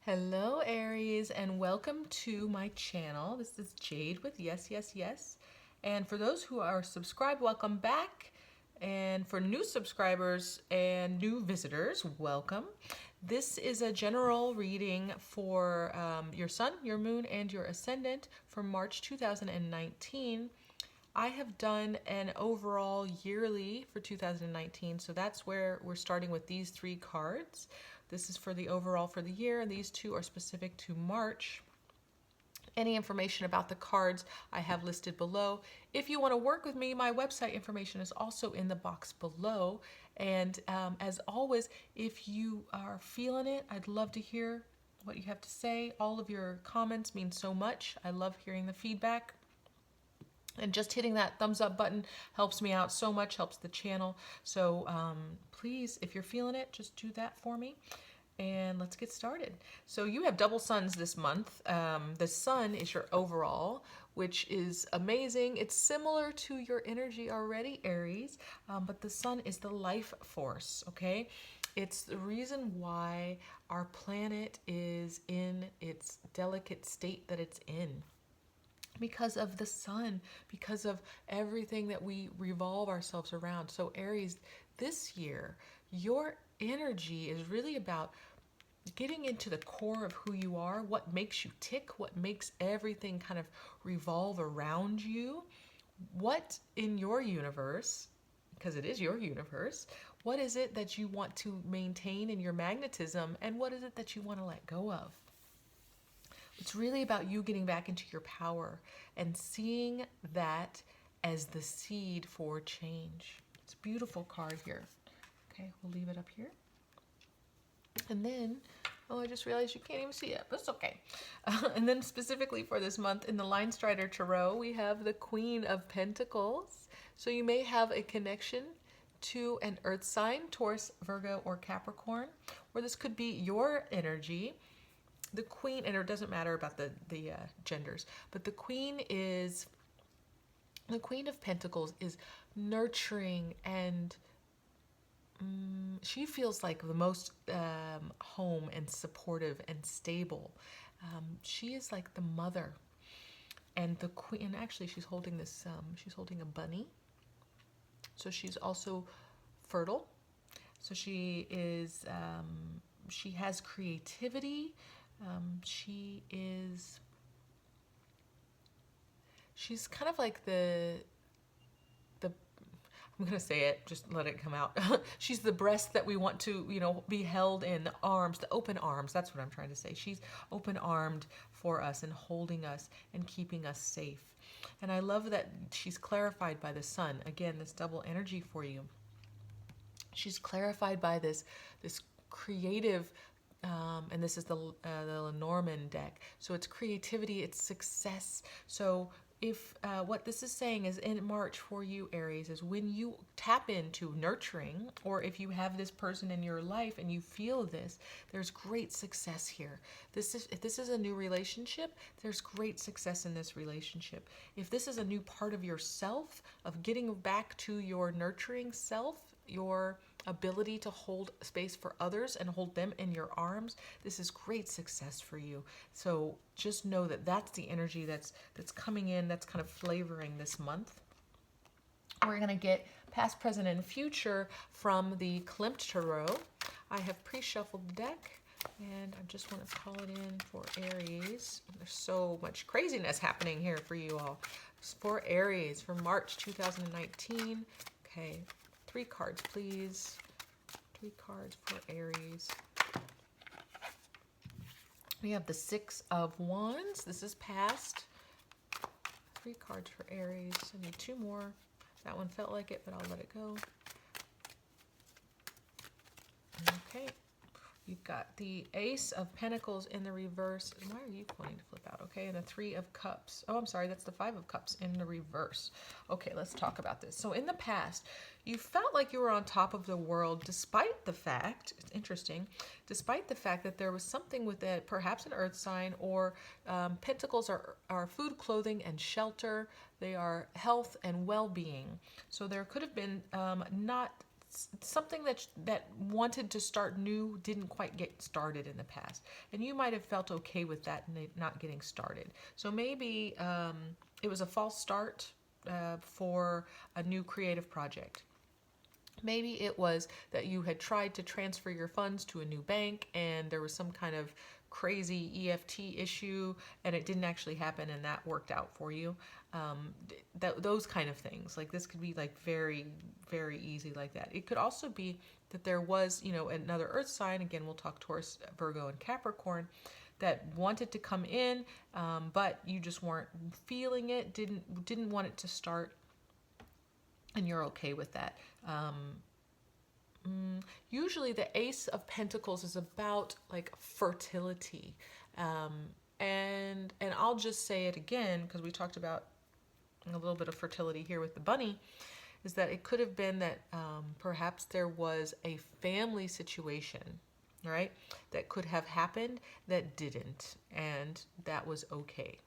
Hello Aries and welcome to my channel. This is Jade with yesYesYes. And for those who are subscribed, welcome back. And for new subscribers and new visitors, welcome. This is a general reading for your sun, your moon, and your ascendant for March 2019. I have done an overall yearly for 2019, so that's where we're starting with these three cards. This is for the overall for the year, and these two are specific to March. Any information about the cards I have listed below. If you want to work with me, my website information is also in the box below. And as always, if you are feeling it, I'd love to hear what you have to say. All of your comments mean so much. I love hearing the feedback. And just hitting that thumbs up button helps me out so much, helps the channel. So please, if you're feeling it, just do that for me. And let's get started. So you have double suns this month. The sun is your overall, which is amazing. It's similar to your energy already, Aries, but the sun is the life force, okay? It's the reason why our planet is in its delicate state that it's in. Because of the sun, because of everything that we revolve ourselves around. So Aries, this year, your energy is really about getting into the core of who you are, what makes you tick, what makes everything kind of revolve around you. What in your universe, because it is your universe, what is it that you want to maintain in your magnetism, and what is it that you want to let go of? It's really about you getting back into your power and seeing that as the seed for change. It's a beautiful card here. Okay, we'll leave it up here. And then, oh, I just realized you can't even see it. That's okay. And then specifically for this month in the Line Strider Tarot, we have the Queen of Pentacles. So you may have a connection to an earth sign, Taurus, Virgo, or Capricorn, or this could be your energy. The queen, and it doesn't matter about the genders, but the queen of Pentacles is nurturing, and she feels like the most home and supportive and stable. She is like the mother, and the queen. And actually, she's holding this. She's holding a bunny, so she's also fertile. So she is. She has creativity. She's kind of like I'm going to say it, just let it come out. She's the breast that we want to, be held in, the arms, the open arms. That's what I'm trying to say. She's open-armed for us and holding us and keeping us safe. And I love that she's clarified by the sun. Again, this double energy for you. She's clarified by this creative, and this is the Lenormand deck. So it's creativity, it's success. So if what this is saying is in March for you, Aries, is when you tap into nurturing, or if you have this person in your life and you feel this, there's great success here. If this is a new relationship, there's great success in this relationship. If this is a new part of yourself, of getting back to your nurturing self, your ability to hold space for others and hold them in your arms, this is great success for you. So just know that that's the energy that's coming in, that's kind of flavoring this month. We're going to get past, present, and future from the Klimt Tarot. I have pre-shuffled the deck, and I just want to call it in for Aries. There's so much craziness happening here for you all. For Aries, for March 2019. Okay. 3 cards, please. 3 cards for Aries. We have the 6 of Wands. This is past. 3 cards for Aries. I need 2 more. That one felt like it, but I'll let it go. Okay. You've got the Ace of Pentacles in the reverse. Why are you pointing to flip out? Okay, and the 3 of Cups. Oh, I'm sorry, that's the 5 of Cups in the reverse. Okay, let's talk about this. So in the past, you felt like you were on top of the world despite the fact, it's interesting, despite the fact that there was something with it, perhaps an earth sign, or pentacles are food, clothing, and shelter. They are health and well-being. So there could have been not something that wanted to start new didn't quite get started in the past, and you might have felt okay with that not getting started. So maybe it was a false start for a new creative project. Maybe it was that you had tried to transfer your funds to a new bank and there was some kind of crazy EFT issue and it didn't actually happen and that worked out for you. Those kind of things. Like this could be like very, very easy like that. It could also be that there was, another earth sign. Again, we'll talk Taurus, Virgo, and Capricorn that wanted to come in, but you just weren't feeling it, didn't want it to start, and you're okay with that. Usually the Ace of Pentacles is about like fertility. And I'll just say it again because we talked about a little bit of fertility here with the bunny, is that it could have been that perhaps there was a family situation, right, that could have happened that didn't, and that was okay.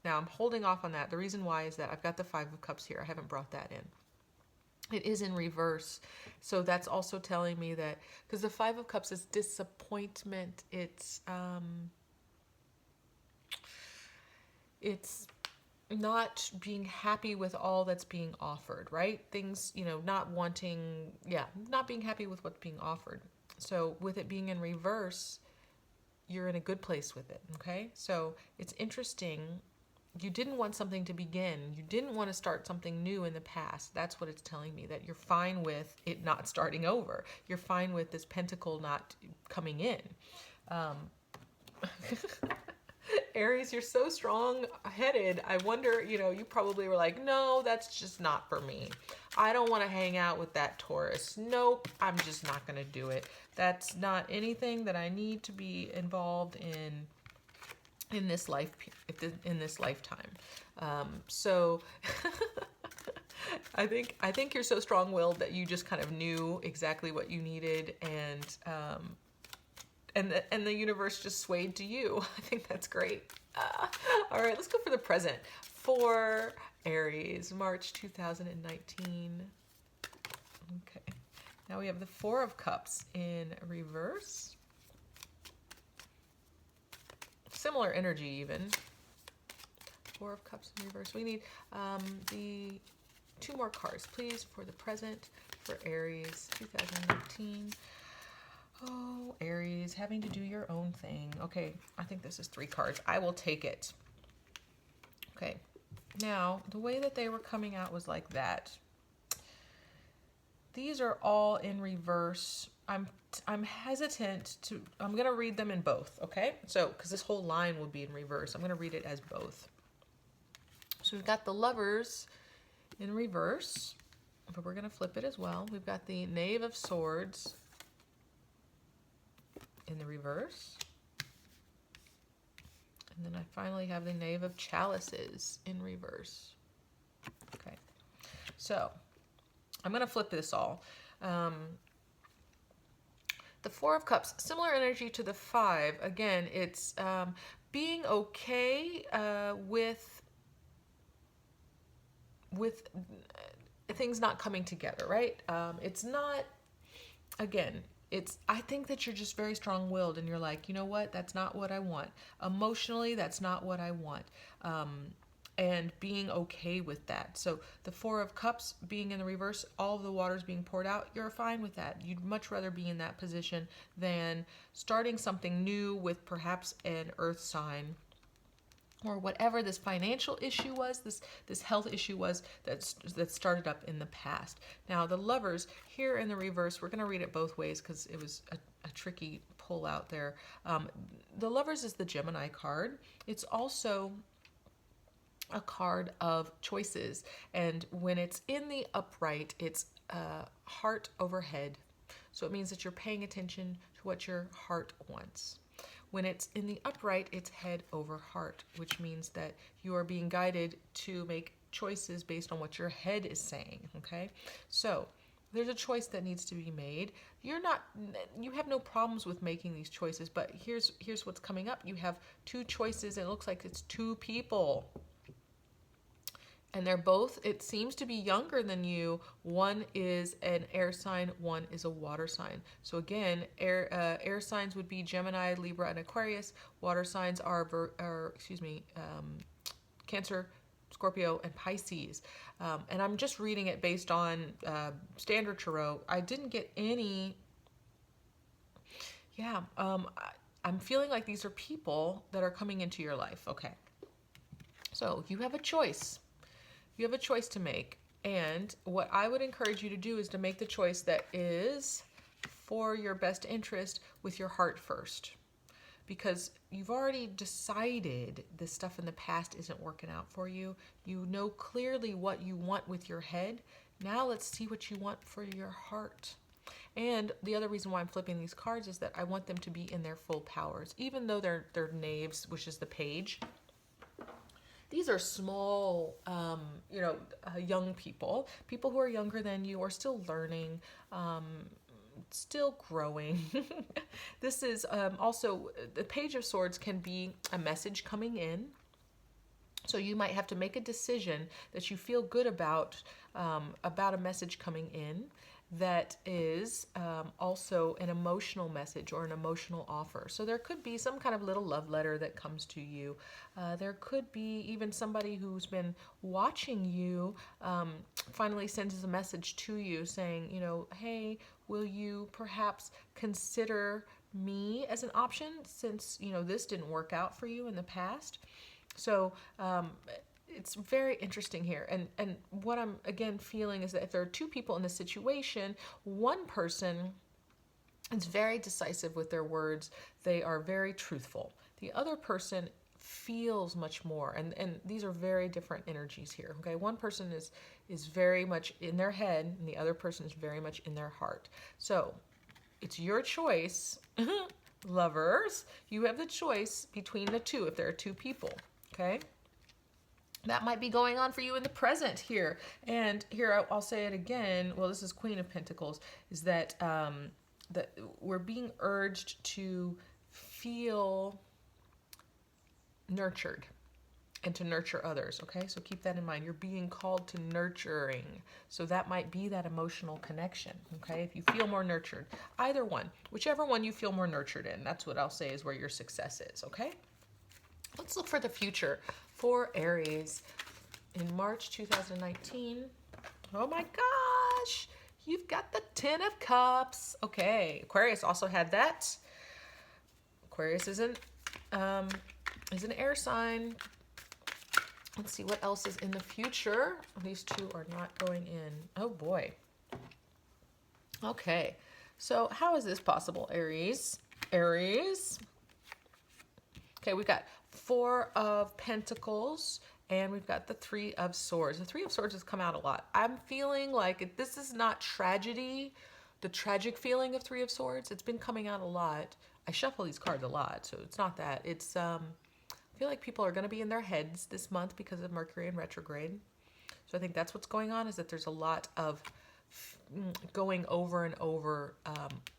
Now I'm holding off on that. The reason why is that I've got the Five of Cups here. I haven't brought that in. It is in reverse. So that's also telling me that, because the Five of Cups is disappointment. It's not being happy with all that's being offered, right? Things, not being happy with what's being offered. So with it being in reverse, you're in a good place with it, okay? So it's interesting. You didn't want something to begin. You didn't want to start something new in the past. That's what it's telling me, that you're fine with it not starting over. You're fine with this pentacle not coming in. Aries, you're so strong-headed. I wonder, you probably were like, no, that's just not for me. I don't want to hang out with that Taurus. Nope, I'm just not going to do it. That's not anything that I need to be involved in this lifetime. So I think you're so strong-willed that you just kind of knew exactly what you needed, and the universe just swayed to you. I think that's great. All right, let's go for the present for Aries, March 2019. Okay, now we have the Four of Cups in reverse. Similar energy even. Four of Cups in reverse. We need the 2 more cards, please, for the present for Aries 2019. Oh, Aries, having to do your own thing. Okay, I think this is 3 cards. I will take it. Okay, now the way that they were coming out was like that. These are all in reverse. I'm hesitant to, I'm going to read them in both, okay? So, because this whole line will be in reverse, I'm going to read it as both. So we've got the Lovers in reverse, but we're going to flip it as well. We've got the Knave of Swords in the reverse. And then I finally have the Knave of Chalices in reverse. Okay, so I'm going to flip this all. The Four of Cups, similar energy to the 5. Again, it's being okay with things not coming together, right? It's not, again, I think that you're just very strong-willed and you're like, you know what? That's not what I want. Emotionally, that's not what I want. And being okay with that. So the Four of Cups being in the reverse, all of the waters being poured out, you're fine with that. You'd much rather be in that position than starting something new with perhaps an earth sign or whatever this financial issue was, this health issue was that started up in the past. Now the Lovers here in the reverse, we're going to read it both ways because it was a tricky pull out there. The Lovers is the Gemini card. It's also a card of choices, and when it's in the upright, it's heart over head. So it means that you're paying attention to what your heart wants. When it's in the upright, it's head over heart, which means that you are being guided to make choices based on what your head is saying, okay? So there's a choice that needs to be made. You have no problems with making these choices, but here's what's coming up. You have 2 choices, and it looks like it's 2 people. And they're both, it seems to be younger than you. One is an air sign, one is a water sign. So again, air signs would be Gemini, Libra, and Aquarius. Water signs are Cancer, Scorpio, and Pisces. And I'm just reading it based on Standard Tarot. I didn't get any. Yeah, I'm feeling like these are people that are coming into your life. Okay. So you have a choice. You have a choice to make. And what I would encourage you to do is to make the choice that is for your best interest with your heart first. Because you've already decided this stuff in the past isn't working out for you. You know clearly what you want with your head. Now let's see what you want for your heart. And the other reason why I'm flipping these cards is that I want them to be in their full powers. Even though they're knaves, which is the page, these are small, young people who are younger than you, are still learning, still growing. This is also, the Page of Swords can be a message coming in. So you might have to make a decision that you feel good about a message coming in that is also an emotional message or an emotional offer. So there could be some kind of little love letter that comes to you. There could be even somebody who's been watching you finally sends a message to you saying, hey, will you perhaps consider me as an option since, this didn't work out for you in the past? So it's very interesting here. And what I'm, again, feeling is that if there are two people in this situation, one person is very decisive with their words. They are very truthful. The other person feels much more. And these are very different energies here. Okay, one person is very much in their head, and the other person is very much in their heart. So it's your choice, lovers. You have the choice between the two if there are two people. Okay, that might be going on for you in the present here. And here I'll say it again. Well, this is Queen of Pentacles. Is that that we're being urged to feel nurtured and to nurture others. Okay, so keep that in mind. You're being called to nurturing. So that might be that emotional connection. Okay, if you feel more nurtured, either one, whichever one you feel more nurtured in, that's what I'll say is where your success is. Okay. Let's look for the future for Aries in March 2019. Oh my gosh, you've got the Ten of Cups. Okay, Aquarius also had that. Aquarius is an air sign. Let's see what else is in the future. These two are not going in. Oh boy. Okay, so how is this possible, Aries? Aries. Okay, we've got Four of Pentacles, and we've got the Three of Swords. The Three of Swords has come out a lot. I'm feeling like this is not tragedy, the tragic feeling of Three of Swords. It's been coming out a lot. I shuffle these cards a lot, so it's not that. It's, I feel like people are going to be in their heads this month because of Mercury in retrograde. So I think that's what's going on, is that there's a lot of going over and over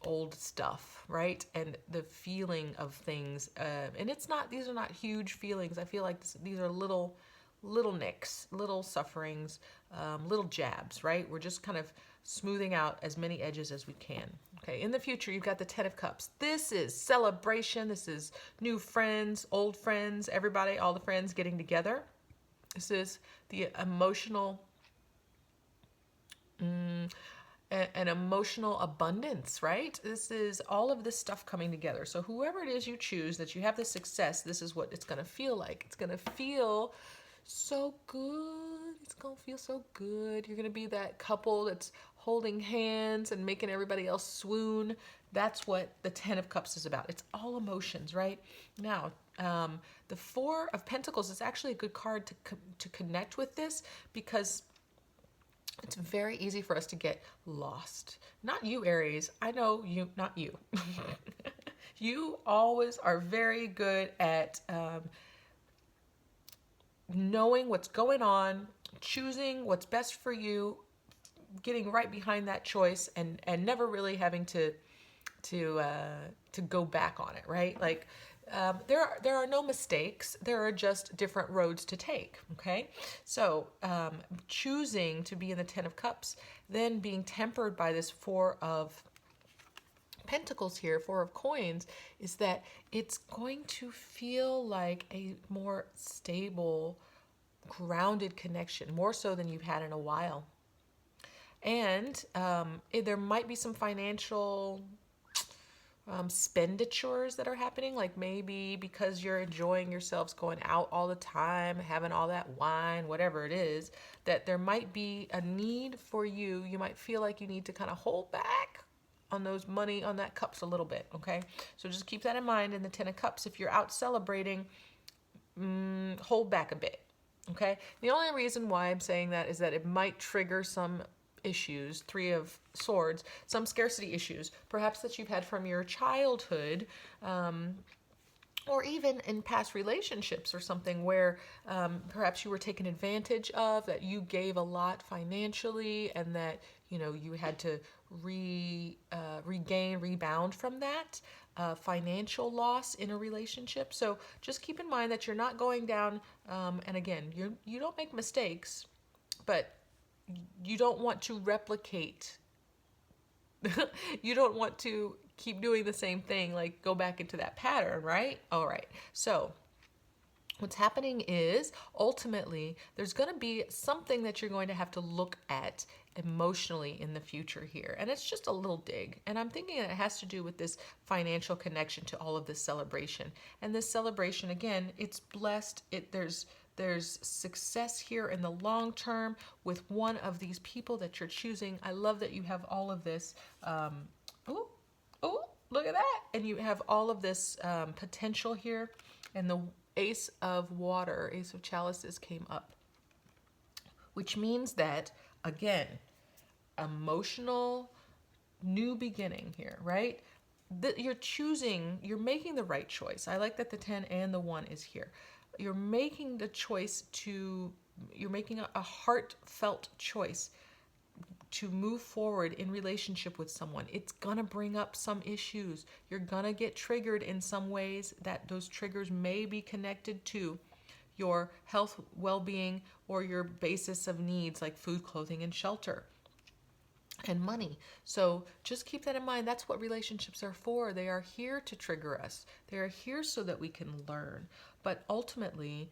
old stuff, right? And the feeling of things, and it's not, these are not huge feelings. I feel like these are little nicks, little sufferings, little jabs, right? We're just kind of smoothing out as many edges as we can. Okay, in the future, you've got the Ten of Cups. This is celebration. This is new friends, old friends, everybody, all the friends getting together. This is the emotional an emotional abundance, right? This is all of this stuff coming together. So whoever it is you choose, that you have the success, this is what it's going to feel like. It's going to feel so good. It's going to feel so good. You're going to be that couple that's holding hands and making everybody else swoon. That's what the Ten of Cups is about. It's all emotions, right? Now, the Four of Pentacles is actually a good card to connect with this, because it's very easy for us to get lost. Not you, Aries. I know you, not you. You always are very good at knowing what's going on, choosing what's best for you, getting right behind that choice, and never really having to go back on it, right? Like, There are no mistakes. There are just different roads to take. Okay, so choosing to be in the Ten of Cups, then being tempered by this Four of Pentacles here, Four of Coins, is that it's going to feel like a more stable, grounded connection, more so than you've had in a while. And there might be some financial expenditures that are happening, like maybe because you're enjoying yourselves going out all the time, having all that wine, whatever it is, that there might be a need for you. You might feel like you need to kind of hold back on those money, on that cups a little bit, okay? So just keep that in mind in the Ten of Cups. If you're out celebrating, hold back a bit, okay? The only reason why I'm saying that is that it might trigger some issues, Three of Swords, some scarcity issues, perhaps that you've had from your childhood, or even in past relationships or something where perhaps you were taken advantage of, that you gave a lot financially, and that you had to rebound from that financial loss in a relationship. So just keep in mind that you're not going down, and again, you don't make mistakes, but you don't want to replicate. You don't want to keep doing the same thing, like go back into that pattern, right? All right. So what's happening is ultimately there's going to be something that you're going to have to look at emotionally in the future here. And it's just a little dig. And I'm thinking that it has to do with this financial connection to all of this celebration. And this celebration, again, it's blessed. There's success here in the long term with one of these people that you're choosing. I love that you have all of this. Oh, look at that. And you have all of this potential here. And the Ace of Water, Ace of Chalices came up, which means that, again, emotional new beginning here, right? You're making the right choice. I like that the 10 and the 1 is here. You're making you're making a heartfelt choice to move forward in relationship with someone. It's gonna bring up some issues. You're gonna get triggered in some ways, that those triggers may be connected to your health, well-being, or your basis of needs like food, clothing, and shelter, and money. So just keep that in mind. That's what relationships are for. They are here to trigger us. They are here so that we can learn. But ultimately,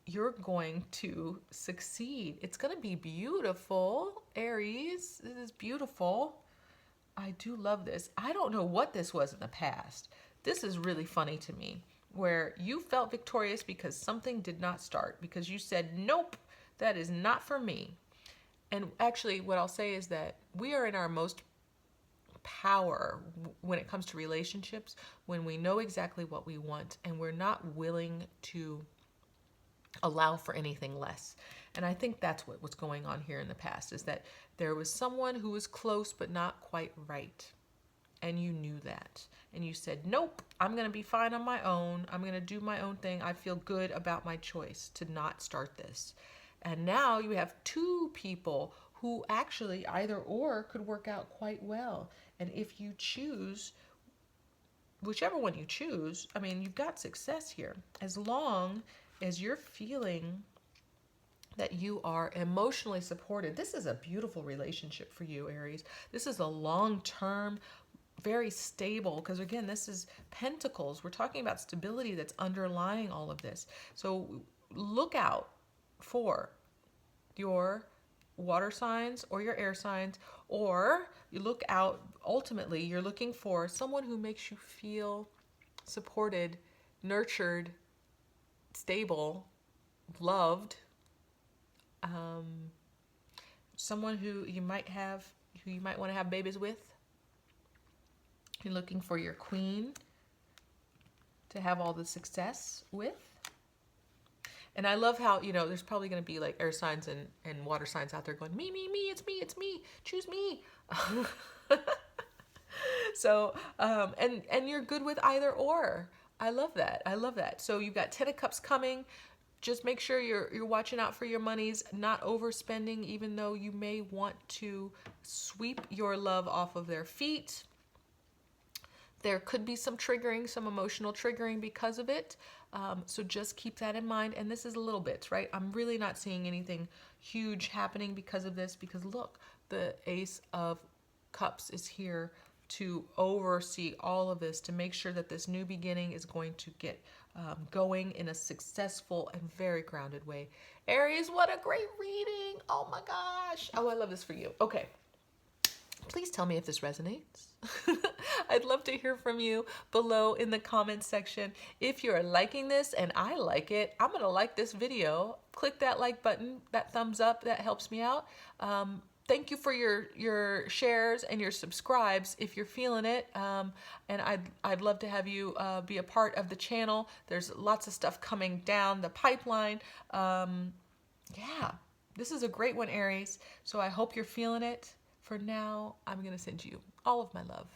you're going to succeed. It's going to be beautiful, Aries. This is beautiful. I do love this. I don't know what this was in the past. This is really funny to me, where you felt victorious because something did not start, because you said, nope, that is not for me. And actually, what I'll say is that we are in our most power when it comes to relationships, when we know exactly what we want and we're not willing to allow for anything less. And I think that's what was going on here in the past, is that there was someone who was close but not quite right. And you knew that. And you said, nope, I'm going to be fine on my own. I'm going to do my own thing. I feel good about my choice to not start this. And now you have two people who actually either or could work out quite well. And if you choose, whichever one you choose, I mean, you've got success here. As long as you're feeling that you are emotionally supported. This is a beautiful relationship for you, Aries. This is a long-term, very stable, because again, this is Pentacles. We're talking about stability that's underlying all of this. So look out for your water signs or your air signs, or you look out, ultimately, you're looking for someone who makes you feel supported, nurtured, stable, loved, someone who you might want to have babies with. You're looking for your queen to have all the success with. And I love how, there's probably going to be like air signs and water signs out there going, me, it's me, choose me. So, and you're good with either or. I love that. So you've got 10 of Cups coming. Just make sure you're watching out for your monies, not overspending, even though you may want to sweep your love off of their feet. There could be some triggering, some emotional triggering because of it. So just keep that in mind. And this is a little bit, right? I'm really not seeing anything huge happening because of this, because look, the Ace of Cups is here to oversee all of this, to make sure that this new beginning is going to get going in a successful and very grounded way. Aries, what a great reading. Oh my gosh. Oh, I love this for you. Okay. Please tell me if this resonates. I'd love to hear from you below in the comments section. If you're liking this and I like it, I'm going to like this video. Click that like button, that thumbs up, that helps me out. Thank you for your shares and your subscribes if you're feeling it. And I'd love to have you be a part of the channel. There's lots of stuff coming down the pipeline. Yeah, this is a great one, Aries. So I hope you're feeling it. For now, I'm going to send you all of my love.